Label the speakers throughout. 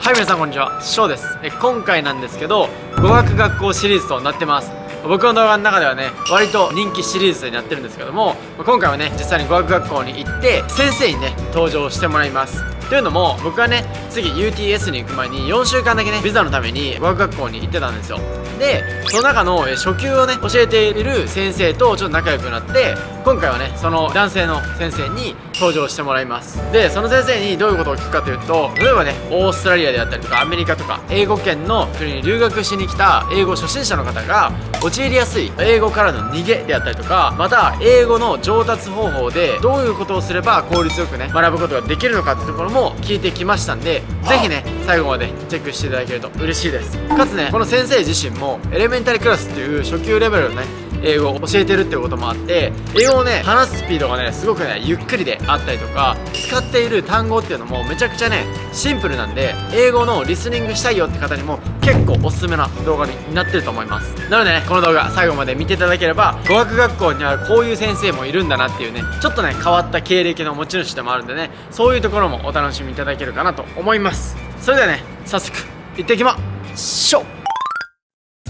Speaker 1: はい、皆さんこんにちは、ショーです。今回なんですけど、語学学校シリーズとなってます。僕の動画の中ではね、割と人気シリーズになってるんですけども、今回はね、実際に語学学校に行って先生にね、登場してもらいます。というのも、僕はね、次 UTS に行く前に4週間だけね、ビザのために語学学校に行ってたんですよ。で、その中の初級をね、教えている先生とちょっと仲良くなって、今回はね、その男性の先生に登場してもらいます。で、その先生にどういうことを聞くかというと、例えばね、オーストラリアであったりとかアメリカとか英語圏の国に留学しに来た英語初心者の方が陥りやすい英語からの逃げであったりとか、また英語の上達方法でどういうことをすれば効率よくね、学ぶことができるのかってところも聞いてきましたんで、ぜひね、最後までチェックしていただけると嬉しいです。かつね、この先生自身もエレメンタリークラスっていう初級レベルのね、英語を教えてるっていうこともあって、英語をね、話すスピードがね、すごくね、ゆっくりであったりとか、使っている単語っていうのもめちゃくちゃね、シンプルなんで、英語のリスニングしたいよって方にも結構おすすめな動画になってると思います。なのでね、この動画最後まで見ていただければ、語学学校にはこういう先生もいるんだなっていうね、ちょっとね、変わった経歴の持ち主でもあるんでね、そういうところもお楽しみいただけるかなと思います。それではね、早速行ってきましょう。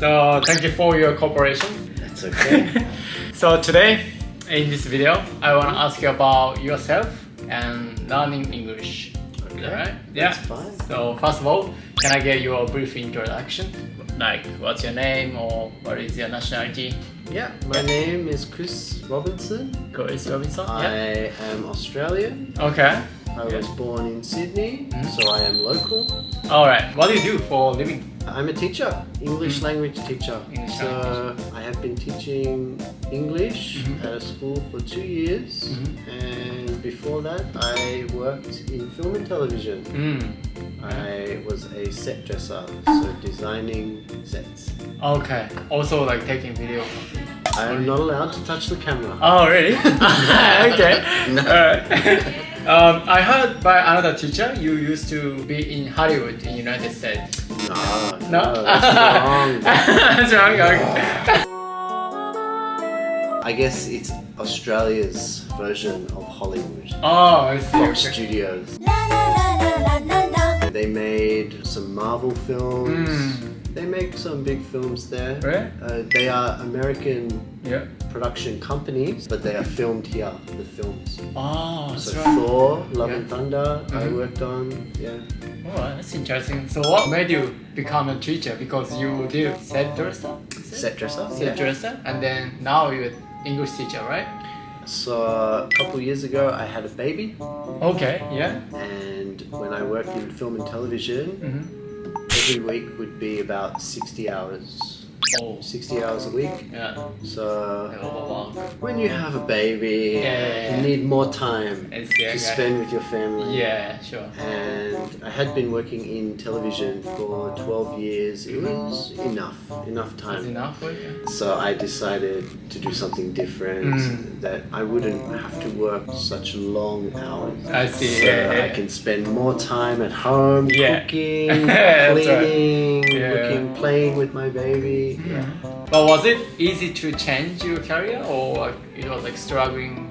Speaker 1: So, thank you for your cooperation.It's okay. So today, in this video, I want to ask you about yourself and learning English.
Speaker 2: Okay.
Speaker 1: Alright?
Speaker 2: That's fine.
Speaker 1: So first of all, can I get your brief introduction? Like, what's your name or what is your nationality?
Speaker 2: Yeah, my name is Chris Robinson.
Speaker 1: Chris Robinson.
Speaker 2: I am Australian.
Speaker 1: Okay.
Speaker 2: I was born in Sydney, so I am local.
Speaker 1: Alright. What do you do for a living?
Speaker 2: I'm a teacher, English language teacher.
Speaker 1: English
Speaker 2: So
Speaker 1: language.
Speaker 2: I have been teaching English at a school for 2 years, and before that I worked in film and television. I was a set dresser, so designing sets.
Speaker 1: Okay. Also like taking video.
Speaker 2: I'm not allowed to touch the camera.
Speaker 1: Oh, really? Okay.
Speaker 2: No.
Speaker 1: Alright. I heard by another teacher you used to be in Hollywood in United States.
Speaker 2: No, that's wrong.
Speaker 1: That's wrong. Okay.
Speaker 2: I guess it's Australia's version of Hollywood.
Speaker 1: Oh, I see.
Speaker 2: Fox Studios. They made some Marvel films. They make some big films there.
Speaker 1: Right?
Speaker 2: They are American
Speaker 1: Yeah.
Speaker 2: production companies, but they are filmed here, the films.
Speaker 1: Oh, that's
Speaker 2: So
Speaker 1: right.
Speaker 2: Thor, Love
Speaker 1: Yeah.
Speaker 2: and Thunder, I worked on, yeah.
Speaker 1: Oh, that's interesting. So what made you become a teacher? Because you did set dresser?
Speaker 2: Set dresser?
Speaker 1: Set
Speaker 2: Yeah.
Speaker 1: dresser? And then now you're English teacher, right?
Speaker 2: So a couple years ago I had a baby,
Speaker 1: Okay, yeah.
Speaker 2: and when I worked in film and television, every week would be about 60 hours.
Speaker 1: Oh,
Speaker 2: 60 hours a week.
Speaker 1: yeah.
Speaker 2: So
Speaker 1: Overwork.
Speaker 2: when you have a baby,
Speaker 1: Yeah.
Speaker 2: you need more time
Speaker 1: I see,
Speaker 2: to
Speaker 1: okay.
Speaker 2: spend with your family.
Speaker 1: Yeah, sure.
Speaker 2: And I had been working in television for 12 years. It was enough
Speaker 1: That's
Speaker 2: time.
Speaker 1: enough for you?
Speaker 2: So I decided to do something different, that I wouldn't have to work such long hours.
Speaker 1: I see,
Speaker 2: So
Speaker 1: yeah.
Speaker 2: I can spend more time at home,
Speaker 1: Yeah.
Speaker 2: cooking,
Speaker 1: That's right.
Speaker 2: cleaning,
Speaker 1: Yeah.
Speaker 2: playing with my baby. Yeah.
Speaker 1: But was it easy to change your career or it was like struggling?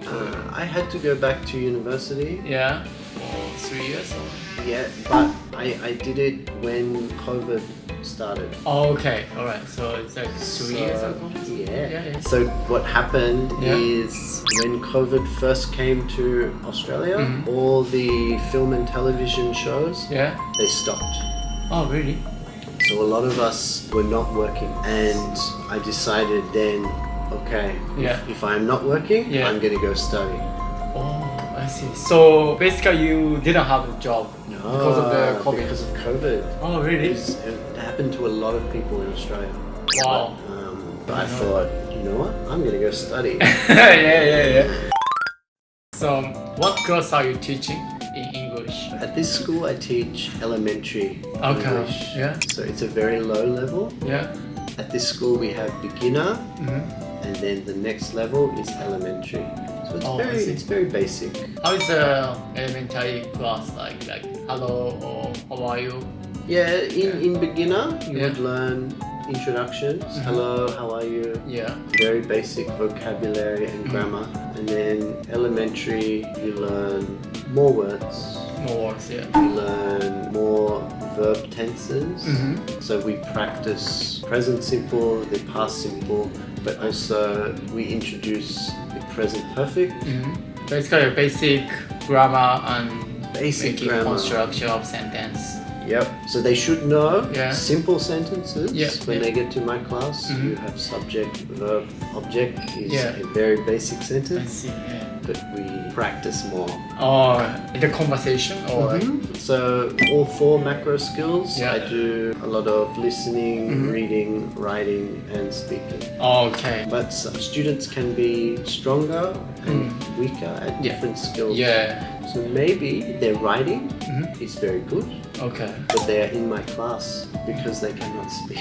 Speaker 2: I had to go back to university.
Speaker 1: Yeah, for 3 years or?
Speaker 2: Yeah, but I did it when COVID started.
Speaker 1: Oh, okay, alright. So it's like 3 years ago?
Speaker 2: Yeah. So what happened is when COVID first came to Australia, all the film and television shows,
Speaker 1: Yeah.
Speaker 2: they stopped.
Speaker 1: Oh, really?
Speaker 2: So a lot of us were not working, and I decided then, okay,
Speaker 1: Yeah.
Speaker 2: if I'm not working,
Speaker 1: Yeah.
Speaker 2: I'm gonna go study.
Speaker 1: Oh, I see. So basically you didn't have a job because of the COVID?
Speaker 2: Because of COVID.
Speaker 1: Oh, really?
Speaker 2: It happened to a lot of people in Australia.
Speaker 1: Wow.
Speaker 2: But I thought, you know what? I'm gonna go study.
Speaker 1: yeah. So what class are you teaching in English?
Speaker 2: At this school, I teach elementary English.
Speaker 1: Yeah.
Speaker 2: So it's a very low level.
Speaker 1: Yeah.
Speaker 2: At this school, we have beginner, and then the next level is elementary. So it's
Speaker 1: Oh, I see.
Speaker 2: it's very basic.
Speaker 1: How is the elementary class like hello or how are you?
Speaker 2: Yeah, in beginner, you
Speaker 1: Yeah.
Speaker 2: would learn introductions. Hello, how are you?
Speaker 1: Yeah.
Speaker 2: Very basic vocabulary and grammar. And then elementary, you learn more words.
Speaker 1: More words, yeah.
Speaker 2: You learn more verb tenses. So we practice present simple, the past simple, but also we introduce the present perfect.
Speaker 1: Basically, basic grammar and
Speaker 2: Basic
Speaker 1: making
Speaker 2: grammar.
Speaker 1: construction of sentence.
Speaker 2: Yep. So they should know
Speaker 1: Yeah.
Speaker 2: simple sentences
Speaker 1: Yeah,
Speaker 2: when
Speaker 1: yeah.
Speaker 2: they get to my class. You have subject, verb, object is
Speaker 1: Yeah.
Speaker 2: a very basic
Speaker 1: I
Speaker 2: sentence,
Speaker 1: see. Yeah.
Speaker 2: but we practice more.
Speaker 1: Or the conversation, or
Speaker 2: So all 4 macro skills,
Speaker 1: Yeah.
Speaker 2: I do a lot of listening, reading, writing, and speaking.
Speaker 1: okay.
Speaker 2: But some students can be stronger and weaker at
Speaker 1: Yeah.
Speaker 2: different skills.
Speaker 1: Yeah.
Speaker 2: So maybe their writing is very good,
Speaker 1: Okay.
Speaker 2: but they are in my class because they cannot speak.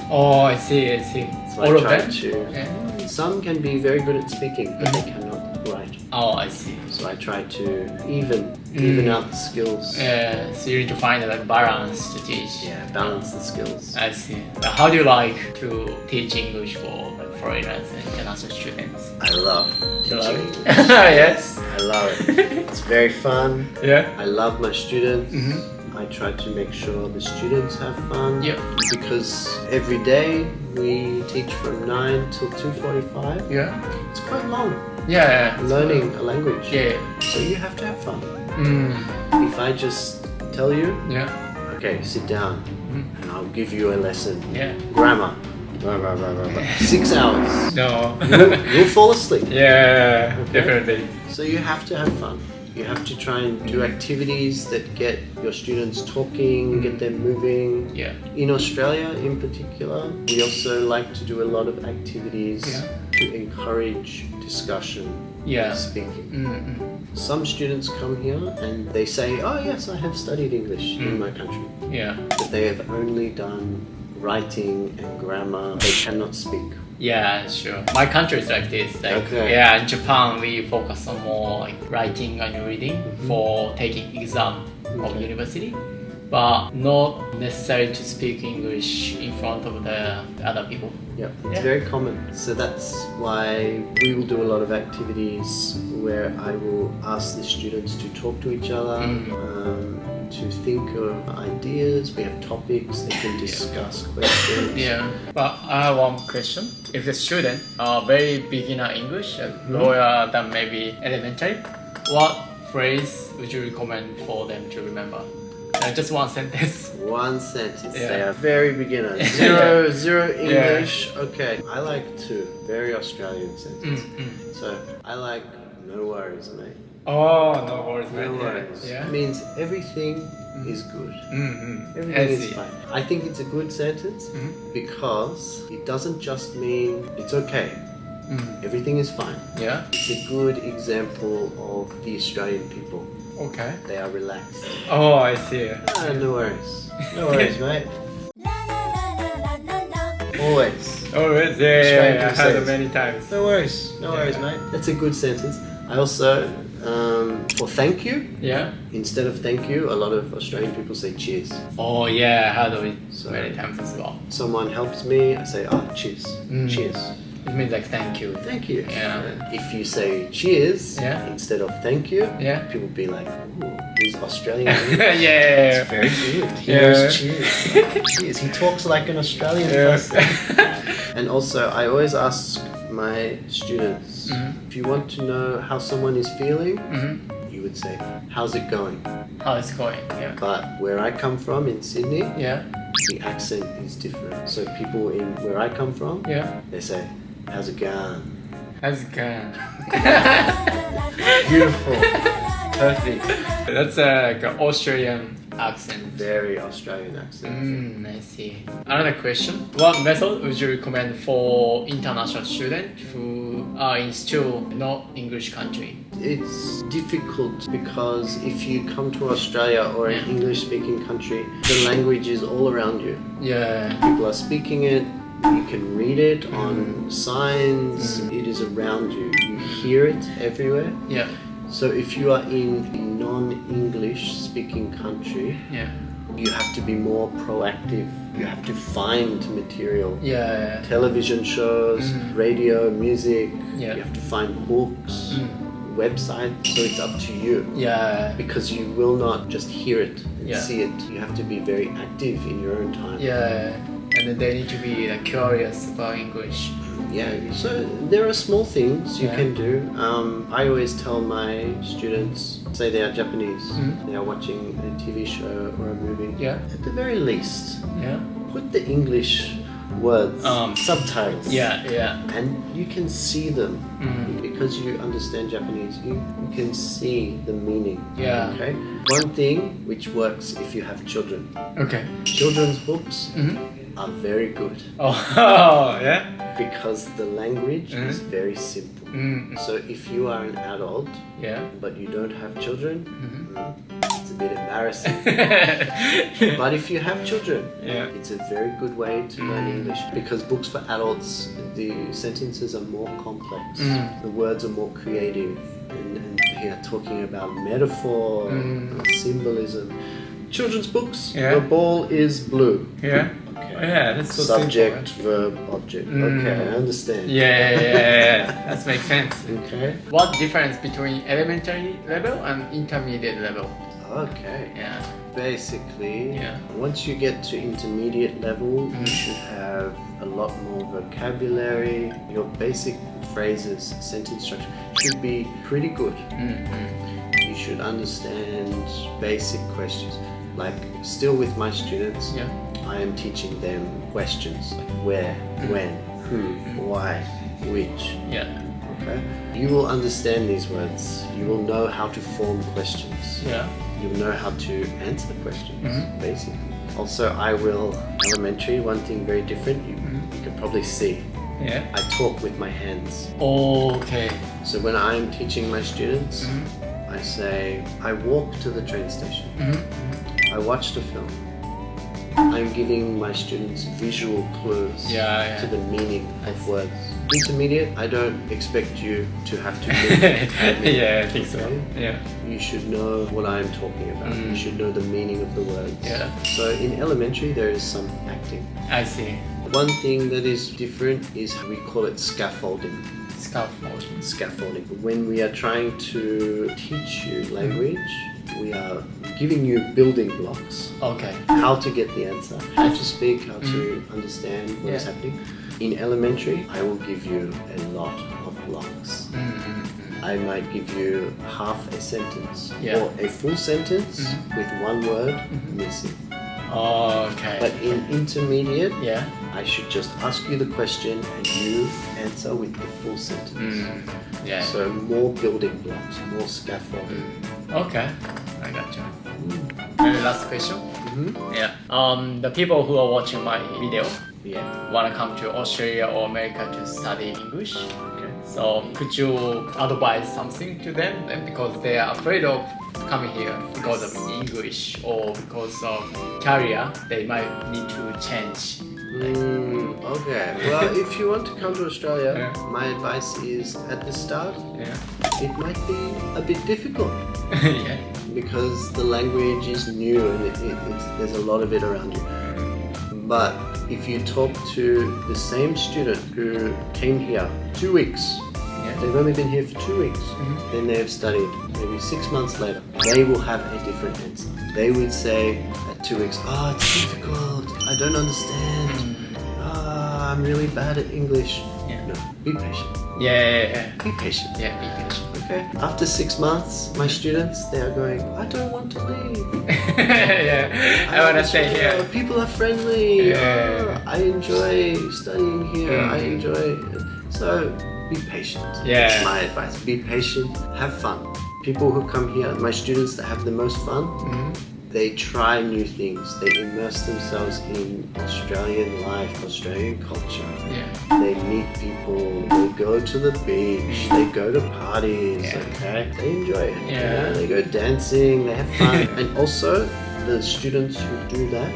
Speaker 1: Oh, I see. I see.
Speaker 2: So
Speaker 1: All
Speaker 2: I
Speaker 1: of
Speaker 2: try
Speaker 1: them.
Speaker 2: to.
Speaker 1: Yeah.
Speaker 2: Some can be very good at speaking, but they cannot write.
Speaker 1: Oh, I see.
Speaker 2: So I try to even out the skills.
Speaker 1: Yeah. So you need to find the balance to teach.
Speaker 2: Yeah, balance the skills.
Speaker 1: I see. How do you like to teach English for foreigners and international students?
Speaker 2: I love teaching
Speaker 1: love
Speaker 2: English.
Speaker 1: Yes.
Speaker 2: I love it. It's very fun.
Speaker 1: Yeah.
Speaker 2: I love my students. I try to make sure the students have fun.
Speaker 1: Yeah.
Speaker 2: Because every day we teach from 9 till 2:45.
Speaker 1: Yeah.
Speaker 2: It's quite long.
Speaker 1: Yeah.
Speaker 2: Learning a language.
Speaker 1: Yeah.
Speaker 2: So you have to have fun.
Speaker 1: Mm.
Speaker 2: If I just tell you,
Speaker 1: Yeah.
Speaker 2: okay, sit down, and I'll give you a lesson.
Speaker 1: Yeah.
Speaker 2: Grammar. Blah, blah, blah, blah, blah. 6 hours.
Speaker 1: No.
Speaker 2: You'll fall asleep.
Speaker 1: Yeah.
Speaker 2: Okay.
Speaker 1: Definitely.
Speaker 2: So you have to have fun. You have to try and do activities that get your students talking, get them moving.
Speaker 1: Yeah.
Speaker 2: In Australia in particular, we also like to do a lot of activities to encourage discussion
Speaker 1: Yeah.
Speaker 2: and speaking.
Speaker 1: Mm-mm.
Speaker 2: Some students come here and they say, oh yes, I have studied English in my country.
Speaker 1: Yeah.
Speaker 2: But they have only done writing and grammar. They cannot speak.
Speaker 1: Yeah, sure. My country is like this. Like,
Speaker 2: Okay.
Speaker 1: yeah, in Japan we focus on more like writing and reading for taking exam of university, but not necessary to speak English in front of the other people.
Speaker 2: Yep, it's
Speaker 1: Yeah.
Speaker 2: very common. So that's why we will do a lot of activities where I will ask the students to talk to each other, to think of ideas. We have topics they can discuss questions.
Speaker 1: Yeah, but I have one question. If the student are very beginner English, lower than maybe elementary, what phrase would you recommend for them to remember? Just one sentence.
Speaker 2: One sentence.
Speaker 1: Yeah.
Speaker 2: They are very beginners. Zero English. Okay, I like 2 very Australian sentences. So I like no worries, mate.
Speaker 1: Oh, no worries,
Speaker 2: No worries.
Speaker 1: Yeah.
Speaker 2: It means everything is good.
Speaker 1: I
Speaker 2: Everything is
Speaker 1: see.
Speaker 2: fine. I think it's a good sentence because it doesn't just mean it's okay. Everything is fine.
Speaker 1: Yeah.
Speaker 2: It's a good example of the Australian people.
Speaker 1: Okay.
Speaker 2: They are relaxed.
Speaker 1: Oh, I see.
Speaker 2: Ah, no worries. No worries, mate. Always.
Speaker 1: Oh, yeah,
Speaker 2: Australian
Speaker 1: I
Speaker 2: people
Speaker 1: heard
Speaker 2: say
Speaker 1: it many times.
Speaker 2: No worries. No worries, mate. That's a good sentence. I also, for thank you,
Speaker 1: Yeah.
Speaker 2: instead of thank you, a lot of Australian people say cheers.
Speaker 1: Oh, yeah, I heard it
Speaker 2: So-
Speaker 1: many times as well.
Speaker 2: Someone helps me, I say, cheers. Cheers.
Speaker 1: It means like thank you.
Speaker 2: Thank you.
Speaker 1: Yeah.
Speaker 2: If you say cheers
Speaker 1: Yeah.
Speaker 2: instead of thank you,
Speaker 1: Yeah.
Speaker 2: people be like, ooh, he's Australian.
Speaker 1: Yeah.
Speaker 2: It's very good. He
Speaker 1: Yeah.
Speaker 2: knows cheers. Cheers. He talks like an Australian person. And also, I always ask my students, if you want to know how someone is feeling, you would say, how's it going?
Speaker 1: How it's going? Yeah.
Speaker 2: But where I come from in Sydney,
Speaker 1: Yeah.
Speaker 2: the accent is different. So people in where I come from,
Speaker 1: Yeah.
Speaker 2: they say, how's it going?
Speaker 1: How's it going?
Speaker 2: Beautiful. Perfect.
Speaker 1: That's like an Australian accent.
Speaker 2: Very Australian accent.
Speaker 1: I see. Another question. What method would you recommend for international students who are in still not English country?
Speaker 2: It's difficult because if you come to Australia or an English-speaking country, the language is all around you.
Speaker 1: Yeah.
Speaker 2: People are speaking it, you can read it on signs, it is around you. You hear it everywhere.
Speaker 1: Yeah.
Speaker 2: So if you are in a non-English speaking country,
Speaker 1: Yeah.
Speaker 2: you have to be more proactive. You have to find material.
Speaker 1: Yeah.
Speaker 2: Television shows, radio, music.
Speaker 1: Yeah.
Speaker 2: You have to find books, website, so it's up to you.
Speaker 1: Yeah.
Speaker 2: Because you will not just hear it and
Speaker 1: Yeah.
Speaker 2: see it. You have to be very active in your own time.
Speaker 1: Yeah. And then they need to be like, curious about English.
Speaker 2: Yeah, so there are small things you
Speaker 1: Yeah.
Speaker 2: can do. I always tell my students, say they are Japanese, they are watching a TV show or a movie.
Speaker 1: Yeah.
Speaker 2: At the very least,
Speaker 1: Yeah.
Speaker 2: put the English words, subtitles.
Speaker 1: Yeah.
Speaker 2: And you can see them. Because you understand Japanese, you can see the meaning.
Speaker 1: Yeah.
Speaker 2: Okay. One thing which works if you have children.
Speaker 1: Okay.
Speaker 2: Children's books are very good
Speaker 1: Oh, yeah.
Speaker 2: because the language is very simple. So if you are an adult
Speaker 1: Yeah.
Speaker 2: but you don't have children, it's a bit embarrassing. But if you have children,
Speaker 1: Yeah.
Speaker 2: it's a very good way to learn English because books for adults, the sentences are more complex, the words are more creative, and they are talking about metaphor, symbolism. Children's books,
Speaker 1: Yeah.
Speaker 2: the ball is blue.
Speaker 1: Yeah.
Speaker 2: Okay.
Speaker 1: Yeah, that's so
Speaker 2: Subject,
Speaker 1: simple.
Speaker 2: verb, object. Okay, I understand.
Speaker 1: Yeah. That makes sense.
Speaker 2: Okay.
Speaker 1: What difference between elementary level and intermediate level?
Speaker 2: Okay.
Speaker 1: Yeah.
Speaker 2: Basically,
Speaker 1: Yeah.
Speaker 2: once you get to intermediate level, you should have a lot more vocabulary. Your basic phrases, sentence structure should be pretty good. You should understand basic questions. Like, still with my students,
Speaker 1: Yeah.
Speaker 2: I am teaching them questions like where, when, who, why, which.
Speaker 1: Yeah.
Speaker 2: Okay? You will understand these words. You will know how to form questions.
Speaker 1: Yeah.
Speaker 2: You'll know how to answer the questions, basically. Also, elementary, one thing very different, you can probably see.
Speaker 1: Yeah.
Speaker 2: I talk with my hands.
Speaker 1: Okay.
Speaker 2: So when I'm teaching my students, I say, I walk to the train station. I watched a film. I'm giving my students visual clues
Speaker 1: Yeah.
Speaker 2: to the meaning of words. Intermediate, I don't expect you to have to look at me.
Speaker 1: Yeah, I think so.
Speaker 2: Okay?
Speaker 1: Yeah.
Speaker 2: You should know what I'm talking about. You should know the meaning of the words.
Speaker 1: Yeah.
Speaker 2: So in elementary, there is some acting.
Speaker 1: I see.
Speaker 2: One thing that is different is we call it scaffolding.
Speaker 1: Scaffolding.
Speaker 2: Scaffolding. When we are trying to teach you language, we are giving you building blocks.
Speaker 1: Okay.
Speaker 2: How to get the answer, how to speak, how to understand what is
Speaker 1: Yeah.
Speaker 2: happening. In elementary, I will give you a lot of blocks. I might give you half a sentence
Speaker 1: Yeah.
Speaker 2: or a full sentence with one word missing.
Speaker 1: Okay.
Speaker 2: But in intermediate,
Speaker 1: Yeah.
Speaker 2: I should just ask you the question and you answer with the full sentence.
Speaker 1: Yeah.
Speaker 2: So more building blocks, more scaffolding.
Speaker 1: Okay. I gotcha. And the last question. Yeah. The people who are watching my video
Speaker 2: Yeah.
Speaker 1: want to come to Australia or America to study English.
Speaker 2: Okay.
Speaker 1: So could you advise something to them? And because they are afraid of coming here because of English or because of career, they might need to change.
Speaker 2: Okay. Well, if you want to come to Australia,
Speaker 1: Yeah.
Speaker 2: my advice is at the start,
Speaker 1: Yeah.
Speaker 2: it might be a bit difficult
Speaker 1: Yeah.
Speaker 2: because the language is new and there's a lot of it around you. But if you talk to the same student who came here 2 weeks,
Speaker 1: Yeah.
Speaker 2: they've only been here for 2 weeks, then they've studied, maybe 6 months later, they will have a different answer. They would say at 2 weeks, it's difficult, I don't understand, I'm really bad at English.
Speaker 1: Yeah.
Speaker 2: No, be patient.
Speaker 1: Yeah.
Speaker 2: Be patient.
Speaker 1: Yeah. Be patient.
Speaker 2: Okay. After 6 months, my students, they are going, I don't want to leave.
Speaker 1: Yeah. I want to stay here.
Speaker 2: People are friendly.
Speaker 1: Yeah.
Speaker 2: I enjoy studying here. I enjoy. So be patient.
Speaker 1: Yeah.
Speaker 2: That's my advice. Be patient. Have fun. People who come here, my students that have the most fun, they try new things. They immerse themselves in Australian life, Australian culture.
Speaker 1: Yeah.
Speaker 2: They meet people, they go to the beach, they go to parties,
Speaker 1: Yeah.
Speaker 2: okay? They enjoy it.
Speaker 1: Yeah.
Speaker 2: You know, they go dancing, they have fun. And also, the students who do that,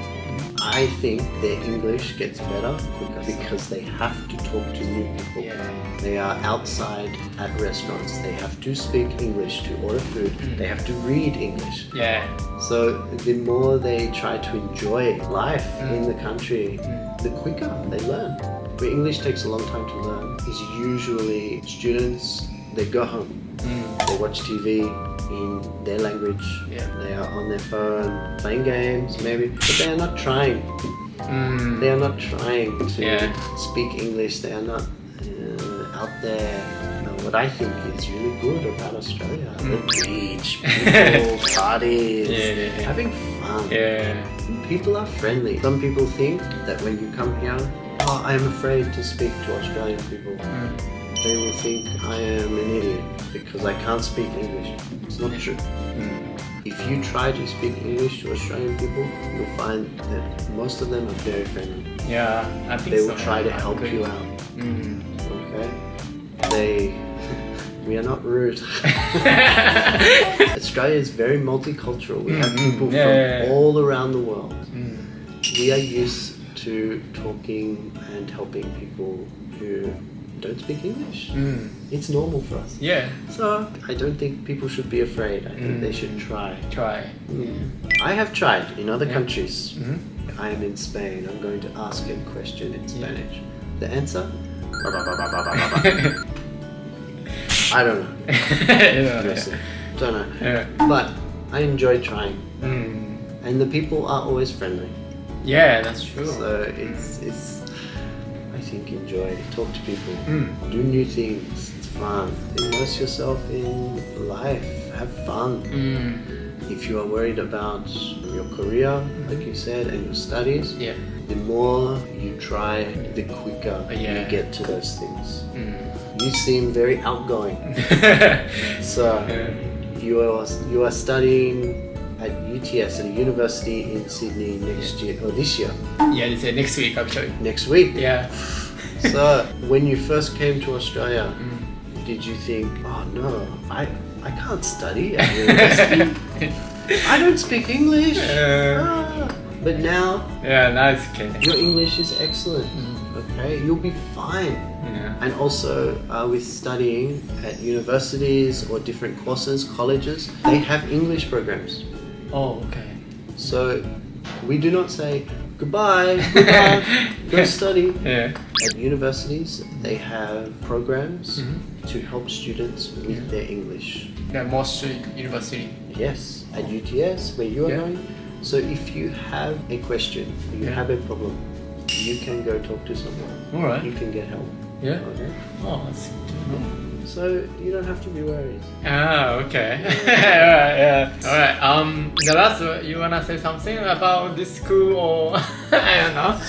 Speaker 2: I think their English gets better quicker because they have to talk to new people.
Speaker 1: Yeah.
Speaker 2: They are outside at restaurants. They have to speak English to order food. They have to read English.
Speaker 1: Yeah.
Speaker 2: So the more they try to enjoy life in the country, the quicker they learn. Where English takes a long time to learn is usually students, they go home. They watch TV in their language.
Speaker 1: Yeah.
Speaker 2: They are on their phone playing games, maybe, but they are not trying. They are not trying to speak English. They are not out there. What I think is really good about Australia: the beach, people, parties, having fun. People are friendly. Some people think that when you come here, I am afraid to speak to Australian people. They will think I am an idiot because I can't speak English. It's not true. If you try to speak English to Australian people, you'll find that most of them are very friendly.
Speaker 1: Yeah, I think
Speaker 2: They
Speaker 1: so.
Speaker 2: will try to help you out. Okay? We are not rude. Australia is very multicultural. We have people from all around the world. We are used to talking and helping people who don't speak English. It's normal for us. So I don't think people should be afraid. I think they should try. I have tried in other countries. I am in Spain. I'm going to ask a question in Spanish. The answer? I don't know. Honestly, don't know. But I enjoy trying. And the people are always friendly.
Speaker 1: Yeah, that's true.
Speaker 2: So it's I think enjoy, talk to people, do new things, it's fun. Immerse yourself in life, have fun. If you are worried about your career, like you said, and your studies, the more you try, the quicker you get to those things. You seem very outgoing. So you are studying at UTS, at a university in Sydney next year, or this year.
Speaker 1: Yeah, they say next week actually.
Speaker 2: Next week?
Speaker 1: Yeah.
Speaker 2: So when you first came to Australia, did you think, oh no, I can't study at university? I don't speak English. But now,
Speaker 1: now it's okay.
Speaker 2: your English is excellent. Okay, you'll be fine. And also with studying at universities or different courses, colleges, they have English programs.
Speaker 1: Oh, okay.
Speaker 2: So we do not say goodbye, go study. At universities, they have programs to help students with their English.
Speaker 1: Yeah, most university.
Speaker 2: Yes, at UTS, where you are going. So if you have a question, you have a problem, you can go talk to someone.
Speaker 1: Alright.
Speaker 2: You can get help.
Speaker 1: Yeah.
Speaker 2: Okay.
Speaker 1: Oh, that's good to know.
Speaker 2: So you don't have to be worried.
Speaker 1: Okay. Alright. The last, you wanna say something about this school or I don't know.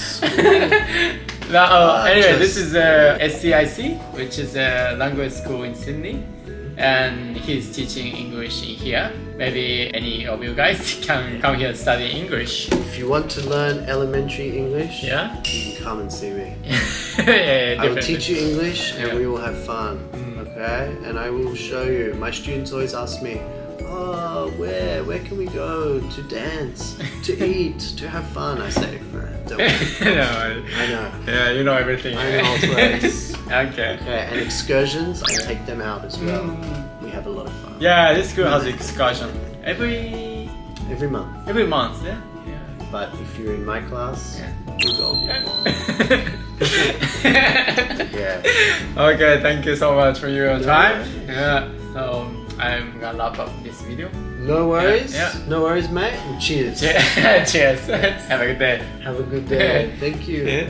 Speaker 1: Anyway, this is SCIC, which is a language school in Sydney, and he's teaching English in here. Maybe any of you guys can come here and study English.
Speaker 2: If you want to learn elementary English, you can come and see me. I will teach you English and we will have fun. Okay? And I will show you. My students always ask me, oh, where can we go to dance, to eat, to have fun? I say, don't worry. I know.
Speaker 1: Yeah, you know everything.
Speaker 2: I know all place.
Speaker 1: Okay.
Speaker 2: And excursions, I take them out as well. We have a lot of fun.
Speaker 1: Yeah, this school has excursion every
Speaker 2: month.
Speaker 1: Every month, yeah.
Speaker 2: But if you're in my class, you go before.
Speaker 1: Okay, thank you so much for your time. So I'm gonna wrap up this video.
Speaker 2: No worries. No worries, mate. Cheers.
Speaker 1: Cheers. Have a good day.
Speaker 2: Have a good day. Thank you.